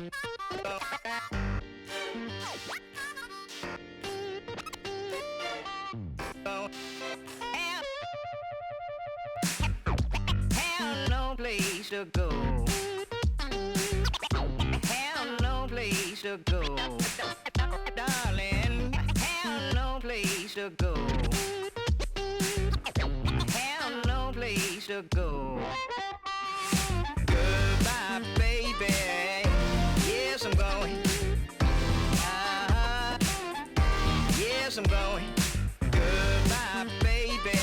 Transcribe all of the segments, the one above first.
Have no place to go. Have no place to go. Darling, have no place to go. Have no place to go. Goodbye, baby. Yes, I'm going. Yes, I'm going. Goodbye, baby.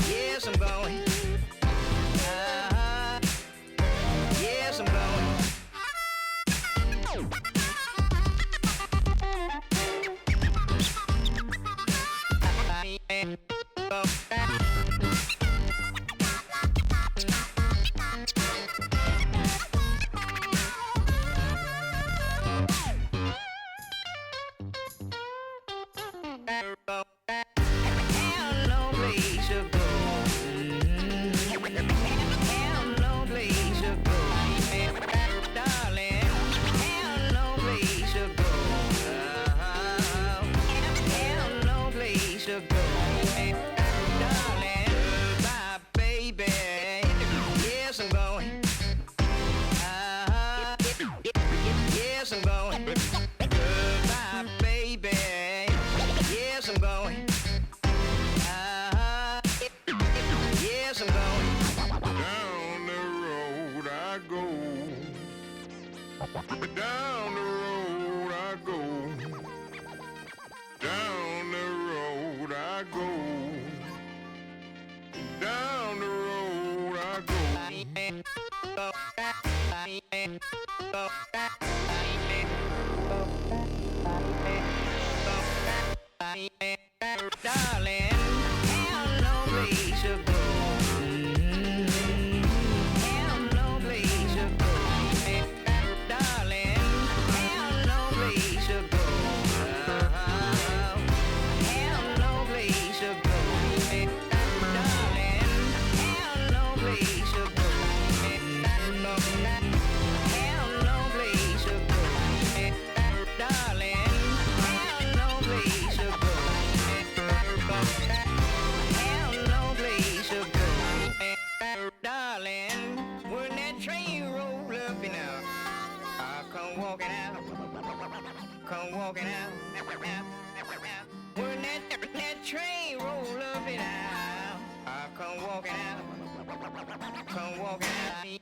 Yes, I'm going. Yes, I'm going. Have no place to go. Have no place to go. Darling, have no place to go. Have no place to go. Darling, goodbye, baby. Yes, I'm going. Yes, I'm going. Goodbye, baby. Yes, I'm going. Yes, I'm going. Down the road I go. Down the road I go. Down the road I go. Down the road I go. Darling, have no place to go. Have no place to go. Darling, have no place to go. Have no place to go. Darling, have no place to go. Have no place to go. Darling, have no place to go. Have no place to go. Darling, when that train roll up and out, I come walking out. Come walking out. When that train roll up and out, I come walking out. Come walking out.